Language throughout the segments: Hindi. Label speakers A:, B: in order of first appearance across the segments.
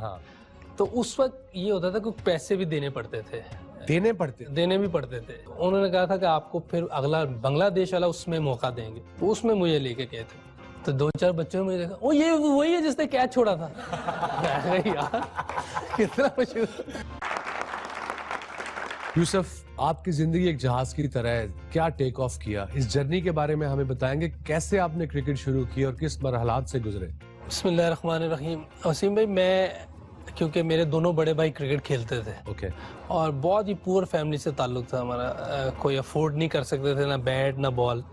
A: हाँ।
B: तो उस वक्त ये होता था कि पैसे भी देने पड़ते थे, देने भी पड़ते थे। उन्होंने कहा था कि आपको फिर अगला बांग्लादेश वाला उसमें मौका देंगे, तो उसमें मुझे लेके गए थे। तो 2-4 बच्चों ने मुझे देखा, ओ ये वही है जिसने कैच छोड़ा था। यार कितना मशहूर।
A: यूसुफ, आपकी जिंदगी एक जहाज की तरह है, क्या टेक ऑफ किया, इस जर्नी के बारे में हमें बताएंगे, कैसे आपने क्रिकेट शुरू की और किस मरहलात से गुजरे?
B: बिस्मिल्लाहिर्रहमानिर्रहीम। वसीम भाई, मैं क्योंकि मेरे दोनों बड़े भाई क्रिकेट खेलते थे,
A: ओके, और
B: बहुत ही पुअर फैमिली से ताल्लुक था हमारा। कोई अफोर्ड नहीं कर सकते थे, ना बैट ना बॉल।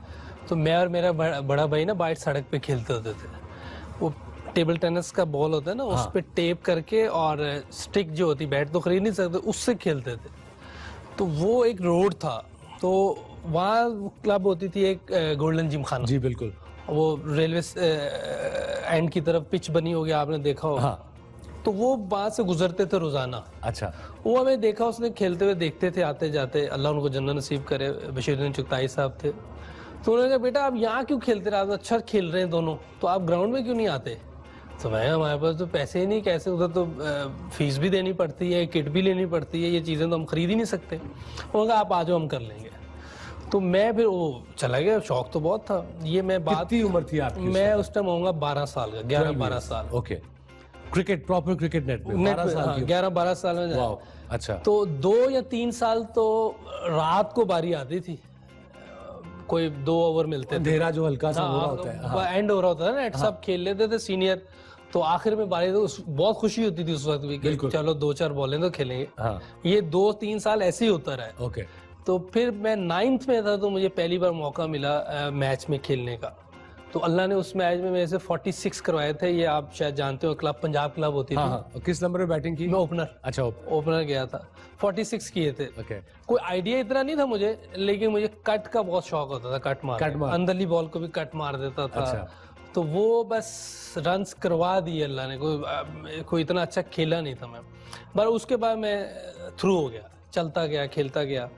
B: तो मैं और मेरा बड़ा भाई ना बाहर सड़क पे खेलते होते थे। वो टेबल टेनिस का बॉल होता है ना, उस पे टेप करके और स्टिक जो होती, बैट तो खरीद नहीं सकते, उससे खेलते थे। तो वो एक रोड था, तो वहाँ क्लब होती थी एक गोल्डन जिम खाना।
A: जी बिल्कुल।
B: वो रेलवे एंड की तरफ पिच बनी होगी, आपने देखा होगा।
A: हाँ।
B: तो वो वहाँ से गुजरते थे रोजाना।
A: अच्छा।
B: वो हमें देखा, उसने खेलते हुए देखते थे आते जाते। अल्लाह उनको जन्नत नसीब करे। बशीरुद्दीन चुगताई साहब थे। तो उन्होंने कहा, बेटा आप यहाँ क्यों खेलते रहे, आप अच्छा खेल रहे हैं दोनों, तो आप ग्राउंड में क्यों नहीं आते? तो मैं, हमारे पास तो पैसे ही नहीं, कैसे, उधर तो फीस भी देनी पड़ती है, किट भी लेनी पड़ती है, ये चीज़ें तो हम खरीद ही नहीं सकते। उन्होंने कहा आप आ जाओ, हम कर लेंगे। तो मैं फिर वो चला गया, शौक तो बहुत था। ये मैं बात,
A: कितनी उम्र थी आपकी?
B: मैं उस टाइम होऊंगा 12 साल का, 11-12 साल।
A: Okay, cricket, proper cricket net में 12 साल की?
B: 11-12 साल में।
A: वाह, अच्छा।
B: तो 2 या 3 साल तो रात को बारी आती थी, कोई 2 ओवर मिलते थे,
A: अंधेरा जो हल्का सा हो रहा होता है, हाँ।
B: एंड हो रहा होता है ना, सब खेल लेते थे सीनियर। तो आखिर में बारी, तो बहुत खुशी होती थी उस वक्त भी कि चलो 2-4 बॉलें तो खेलेंगे।
A: हाँ।
B: ये 2-3 साल ऐसे ही होता रहा।
A: ओके।
B: तो फिर मैं 9th में था, तो मुझे पहली बार मौका मिला मैच में खेलने का। तो अल्लाह ने उस मैच में मेरे से 46 करवाए थे। ये आप शायद जानते हो, क्लब पंजाब क्लब होती थी।
A: हाँ। किस नंबर पे बैटिंग की?
B: मैं ओपनर।
A: अच्छा,
B: ओपनर गया था, 46 किए थे।
A: ओके।
B: कोई आइडिया इतना नहीं था मुझे, लेकिन मुझे कट का बहुत शौक होता था, कट मार। अंदरली बॉल को भी कट मार देता था।
A: अच्छा।
B: तो वो बस रन्स करवा दिए अल्लाह ने। कोई इतना अच्छा खेला नहीं था मैं, पर उसके बाद मैं थ्रू हो गया, चलता गया, खेलता गया।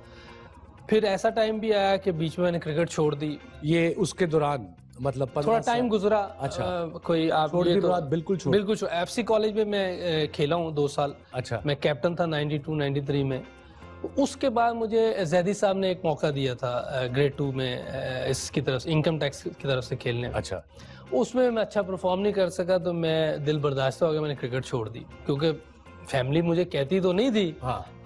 B: फिर ऐसा टाइम भी आया कि बीच में मैंने क्रिकेट छोड़ दी।
A: ये उसके दौरान मतलब
B: थोड़ा टाइम गुजरा।
A: अच्छा।
B: कोई आप
A: छोड़ दी बात? बिल्कुल छोड़।
B: एफसी कॉलेज में मैं खेला हूँ 2 साल।
A: अच्छा।
B: मैं कैप्टन था 92-93 में। उसके बाद मुझे जैदी साहब ने एक मौका दिया था ग्रेड 2 में, इसकी तरफ से, इनकम टैक्स की तरफ से खेलने।
A: अच्छा।
B: उसमें मैं अच्छा परफॉर्म नहीं कर सका, तो मैं दिल बर्दाश्त हो गया, मैंने क्रिकेट छोड़ दी। क्योंकि फैमिली मुझे कहती तो नहीं थी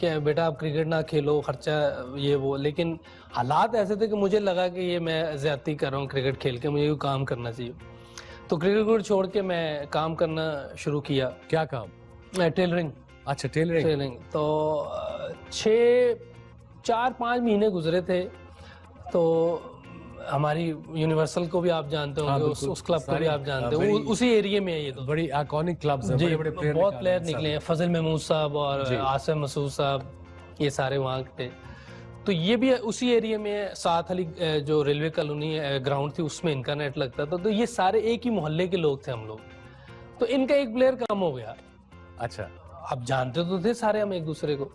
B: कि बेटा आप क्रिकेट ना खेलो, खर्चा ये वो, लेकिन हालात ऐसे थे कि मुझे लगा कि ये मैं ज्यादती कर रहा हूँ क्रिकेट खेल के, मुझे कोई काम करना चाहिए। तो क्रिकेट छोड़ के मैं काम करना शुरू किया।
A: क्या काम?
B: टेलरिंग।
A: अच्छा, टेलरिंग।
B: तो 4-5 महीने गुजरे थे। तो हमारी यूनिवर्सल को भी आप जानते होंगे। उस क्लब को भी आप जानते हो, उसी एरिया में है ये। तो
A: बड़ी आइकॉनिक क्लब्स हैं, बड़े प्लेयर,
B: बहुत प्लेयर निकले हैं। फजल महमूद साहब और आसिम मसूद साहब, ये सारे वहाँ थे। तो ये भी उसी एरिया में, साथ अली जो रेलवे कॉलोनी ग्राउंड थी, उसमें इनका नेट लगता था। तो ये सारे एक ही मोहल्ले के लोग थे हम लोग। तो इनका एक प्लेयर कम हो गया।
A: अच्छा।
B: अब जानते तो थे सारे हम एक दूसरे को।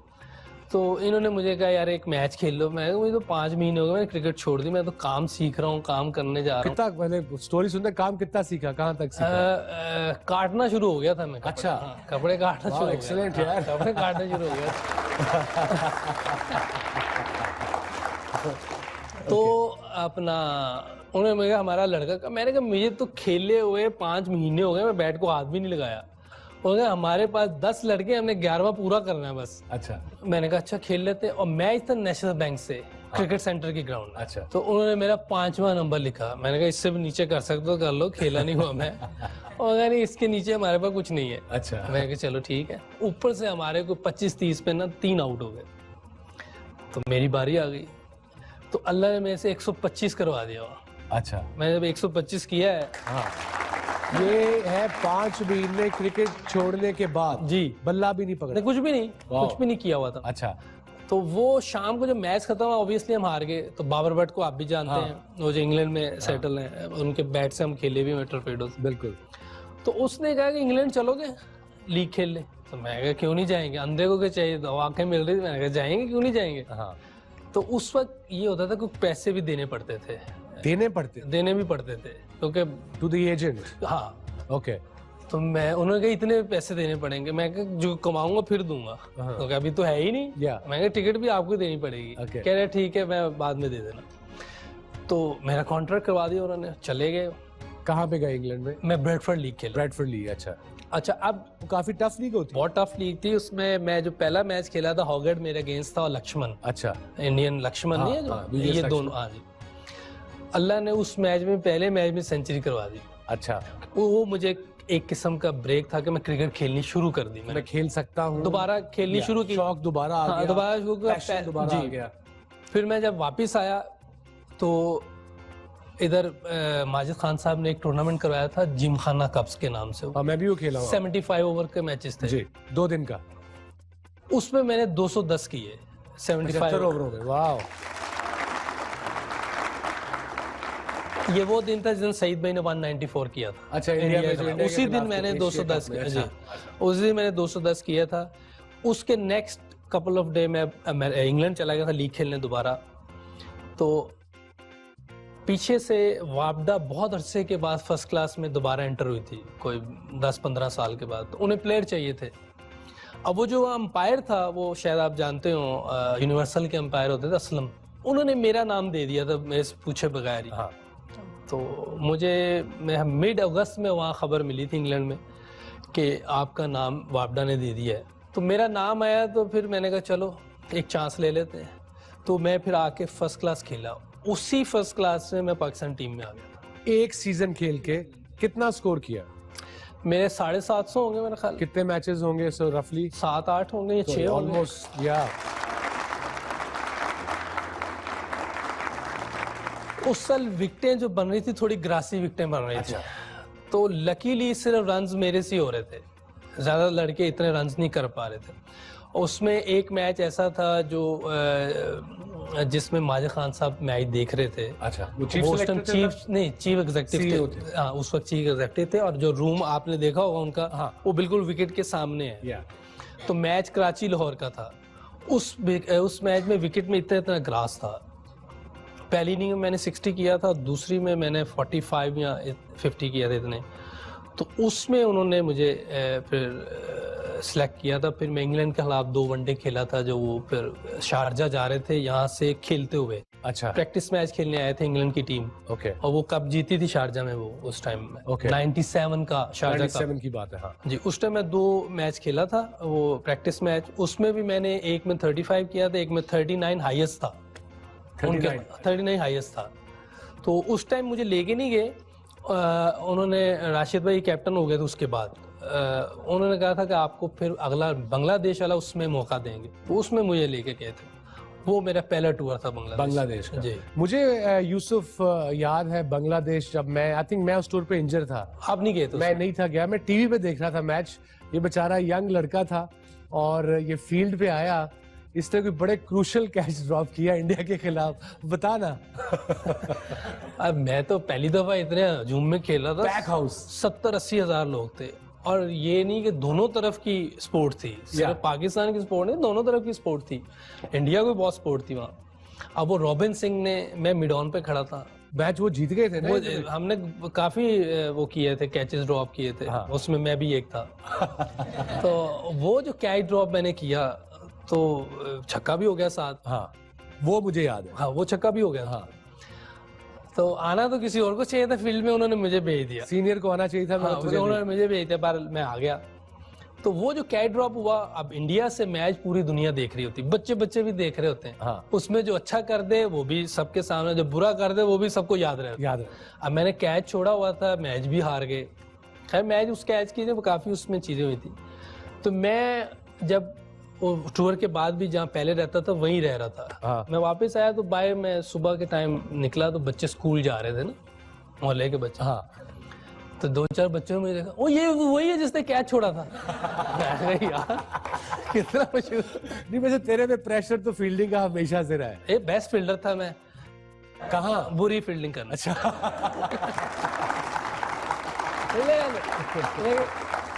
B: तो इन्होंने मुझे कहा यार एक मैच खेल लो। मैं मुझे तो 5 महीने हो गए, मैंने क्रिकेट छोड़ दी, मैं तो काम सीख रहा हूँ, काम करने जा रहा हूँ।
A: कितना, मैंने स्टोरी सुनते, काम कितना सीखा, कहाँ तक सीखा?
B: काटना शुरू हो गया था मैं।
A: अच्छा।
B: कपड़े काटना शुरू हो गया।
A: एक्सीलेंट यार।
B: कपड़े काटना शुरू हो गया। तो अपना उन्होंने मुझे, हमारा लड़का का, मैंने कहा मुझे तो खेले हुए 5 महीने हो गए, मैं बैट को हाथ भी नहीं लगाया। उन्होंने हमारे पास 10 लड़के, हमने 11वां पूरा करना है बस। अच्छा। मैंने कहा अच्छा खेल लेते हैं। और मैच था नेशनल बैंक से, क्रिकेट सेंटर की ग्राउंड में। अच्छा। तो उन्होंने मेरा 5वां नंबर लिखा। मैंने कहा इससे भी नीचे कर सकते हो कर लो, खेला नहीं हुआ मैं। और नहीं, इसके नीचे हमारे पास कुछ नहीं है। अच्छा। मैंने कहा चलो ठीक है। ऊपर से हमारे को 25-30 पे ना 3 आउट हो गए। तो मेरी बारी आ गई। तो अल्लाह ने मेरे से 125 करवा दिया। अच्छा। मैंने जब 125 किया है,
A: ये है 5 महीने क्रिकेट छोड़ने के बाद? जी। बल्ला भी नहीं पकड़ा?
B: कुछ भी नहीं किया हुआ था। अच्छा। तो वो शाम को जब मैच खत्म हुआ, ऑब्वियसली हम हार गए। तो बाबर भट्ट को आप भी जानते हैं, वो जो इंग्लैंड में सेटल हैं, उनके बैट से हम खेले भी हैं टॉर्पेडोज। बिल्कुल। तो उसने कहा कि इंग्लैंड चलोगे लीग खेल ले। तो मैं कहा क्यों नहीं जाएंगे, अंधे को क्या चाहिए, तो आंखें मिल रही थी। मैंने कहा जाएंगे, क्यों नहीं जाएंगे। तो उस वक्त ये होता था कि पैसे भी देने पड़ते थे। देने भी पड़ते थे, क्योंकि
A: टू द एजेंट।
B: हाँ।
A: ओके।
B: तो मैं उन्होंने कहा इतने पैसे देने पड़ेंगे, मैं कहा जो कमाऊंगा फिर दूंगा। तो कहा अभी तो है ही नहीं। मैं कहा टिकट भी आपको देनी पड़ेगी। कह रहे ठीक है मैं बाद में दे देना। तो मेरा कॉन्ट्रैक्ट करवा दिया उन्होंने, चले गए।
A: कहाँ पे गए इंग्लैंड में?
B: मैं ब्रेडफोर्ड लीग खेला।
A: ब्रेडफोर्ड लीग, अच्छा।
B: अच्छा, अब
A: काफी टफ लीग होती है।
B: बहुत टफ लीग थी। उसमें मैं जो पहला मैच खेला था हॉगर्ड मेरे अगेंस्ट था, और लक्ष्मण,
A: अच्छा,
B: इंडियन लक्ष्मण नहीं है जो, ये दोनों। हाँ जी, अल्लाह ने उस मैच में, पहले मैच में सेंचुरी करवा दी।
A: अच्छा,
B: वो मुझे एक किस्म का ब्रेक था कि मैं क्रिकेट खेलनी शुरू कर दी।
A: मैं खेल सकता हूँ,
B: दोबारा खेलनी शुरू की,
A: शौक दोबारा आ गया,
B: दोबारा
A: दोबारा आ गया।
B: फिर मैं जब वापस आया तो इधर माजिद खान साहब ने एक टूर्नामेंट करवाया था जिमखाना कप्स के नाम से।
A: मैं भी वो खेला हूँ।
B: 75 ओवर के मैचेस थे
A: जी, 2 दिन का।
B: उसमें मैंने 210 किए, 75
A: ओवरों में। वाह,
B: ये वो दिन था जिस दिन सईद भाई ने 194 किया था।
A: अच्छा, इंडिया में
B: उसी दिन मैंने 210 किया। जी, उस दिन मैंने 210 किया था। उसके नेक्स्ट कपल ऑफ डे मैं इंग्लैंड चला गया था लीग खेलने दोबारा। तो पीछे से वापडा बहुत अरसे के बाद फर्स्ट क्लास में दोबारा एंटर हुई थी, कोई 10-15 साल के बाद। तो उन्हें प्लेयर चाहिए थे। अब वो जो अंपायर था, वो शायद आप जानते हो, यूनिवर्सल के अंपायर होते थे असलम, उन्होंने मेरा नाम दे दिया था मेरे से पूछे बगैर ही। हाँ। तो मुझे मिड अगस्त में वहाँ खबर मिली थी इंग्लैंड में कि आपका नाम वापडा ने दे दिया है। तो मेरा नाम आया, तो फिर मैंने कहा चलो एक चांस ले लेते हैं। तो मैं फिर आके फर्स्ट क्लास खेला। उसी फर्स्ट क्लास में मैं पाकिस्तान टीम में आ गया।
A: एक सीजन खेल के कितना स्कोर किया?
B: मेरे 750 होंगे मेरा ख्याल।
A: कितने मैचेस होंगे सो रफली?
B: 7-8 होंगे या 6 होंगे
A: ऑलमोस्ट। या
B: उस साल विकेटें जो बन रही थी, थोड़ी ग्रासी विकेटें बन रही थी। तो लकीली सिर्फ रन्स मेरे से हो रहे थे, ज्यादा लड़के इतने रन्स नहीं कर पा रहे थे। उसमें एक मैच ऐसा था जो जिसमें माजिद खान साहब मैच देख रहे थे।
A: अच्छा,
B: चीफ एग्जेक्टिव थे। हाँ, उस वक्त चीफ एग्जेक्टिव थे। और जो रूम आपने देखा होगा उनका, वो बिल्कुल विकेट के सामने है। तो मैच कराची लाहौर का था। उस मैच में विकेट में इतना ग्रास था। पहली इनिंग में मैंने 60 किया था, दूसरी में मैंने 45 या 50 किया था इतने। तो उसमें उन्होंने मुझे फिर सिलेक्ट किया था। फिर मैं इंग्लैंड के खिलाफ 2 वनडे खेला था, जो वो फिर शारजा जा रहे थे यहाँ से खेलते हुए।
A: अच्छा,
B: प्रैक्टिस मैच खेलने आए थे इंग्लैंड की टीम।
A: ओके।
B: और वो कप जीती थी शारजा में वो उस टाइम में। 97 का शारजा
A: 97 की बात है। हाँ
B: जी, उस टाइम मैं 2 मैच खेला था वो प्रैक्टिस मैच। उसमें भी मैंने एक में 35 किया था, एक में 39 हाईएस्ट था। 39 हाईएस्ट था। तो उस टाइम मुझे लेके नहीं गए। उन्होंने, राशिद भाई कैप्टन हो गए थे उसके बाद, उन्होंने कहा था कि आपको फिर अगला बांग्लादेश वाला उसमें मौका देंगे। तो उसमें मुझे लेके गए थे। वो मेरा पहला टूर था बांग्लादेश का। जी,
A: मुझे यूसुफ याद है बांग्लादेश, जब मैं आई थिंक मैं उस टूर पे इंजर था।
B: आप नहीं गए थे?
A: मैं नहीं था गया, मैं टीवी पे देख रहा था मैच। ये बेचारा यंग लड़का था और ये फील्ड पे आया, इसने कोई बड़े क्रूशल कैच ड्रॉप किया इंडिया के खिलाफ। बता ना।
B: अब मैं तो पहली दफा इतने हजूम में खेला था।
A: पैक हाउस
B: 70-80 हजार लोग थे। और ये नहीं कि दोनों तरफ की स्पोर्ट थी, सिर्फ पाकिस्तान की स्पोर्ट नहीं, दोनों तरफ की स्पोर्ट थी। इंडिया को बहुत स्पोर्ट थी वहाँ। अब वो रॉबिन सिंह ने, मैं मिड ऑन पे खड़ा था,
A: मैच वो जीत गए थे ना?
B: वो हमने काफी वो किए थे, कैचेस ड्रॉप किए थे। हाँ। उसमें मैं भी एक था। तो वो जो कैच ड्रॉप मैंने किया तो छक्का भी हो गया साथ।
A: हाँ, वो मुझे याद है।
B: हाँ, वो छक्का भी हो गया। हाँ। तो आना तो किसी और को चाहिए था फील्ड में, उन्होंने मुझे भेज दिया।
A: सीनियर को आना चाहिए था।
B: हाँ, उन्होंने मुझे भेज दिया, पर मैं आ गया। तो वो जो कैच ड्रॉप हुआ, अब इंडिया से मैच पूरी दुनिया देख रही होती, बच्चे भी देख रहे होते हैं।
A: हाँ।
B: उसमें जो अच्छा कर दे वो भी सबके सामने, जो बुरा कर दे वो भी सबको याद रहे। अब मैंने कैच छोड़ा हुआ था, मैच भी हार गए। खैर, मैच उस कैच की काफी उसमें चीजें हुई थी। तो मैं जब वो टूर के बाद भी जहाँ पहले रहता था वहीं रह रहा था। हाँ। मैं वापस आया तो मैं सुबह के टाइम निकला तो बच्चे स्कूल जा रहे थे ना, मोहल्ले के बच्चे। हाँ। तो 2-4 बच्चों में देखा, ओ ये वही है जिसने कैच छोड़ा था। यार कितना मशहूर।
A: नहीं, वैसे तेरे में प्रेशर तो फील्डिंग का हमेशा से रहा है।
B: बेस्ट फील्डर था मैं।
A: कहाँ?
B: बुरी फील्डिंग करना।
A: अच्छा।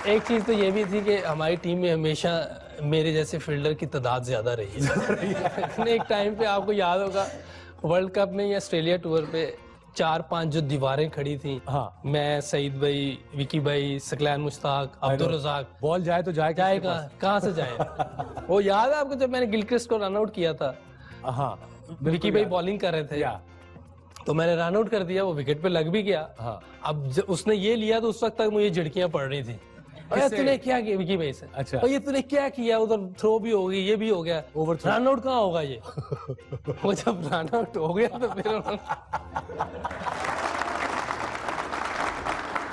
B: एक चीज तो ये भी थी कि हमारी टीम में हमेशा मेरे जैसे फील्डर की तादाद ज्यादा रही है। एक टाइम पे आपको याद होगा वर्ल्ड कप में या ऑस्ट्रेलिया टूर पे 4-5 जो दीवारें खड़ी थी,
A: हाँ।
B: मैं, सईद भाई, विकी भाई, सकलैन मुश्ताक, अब्दुल रज़ाक,
A: बॉल जाए तो जाए
B: जाए
A: किसके पास?
B: कहाँ से जाए? वो याद है आपको जब मैंने गिलक्रिस्ट को रन आउट किया था,
A: हाँ
B: विकी भाई बॉलिंग कर रहे थे,
A: या
B: तो मैंने रन आउट कर दिया, वो विकेट पे लग भी गया।
A: हाँ।
B: अब उसने ये लिया तो उस वक्त तक मुझे झिड़कियां पड़ रही थी, अरे
A: किससे?
B: तूने क्या किया विकी भाई से?
A: अच्छा।
B: और ये तूने क्या किया, उधर थ्रो भी हो गई, ये भी हो गया,
A: Overthrow।
B: रन आउट कहाँ होगा ये? वो जब रन आउट हो गया तो फिर उन्होंने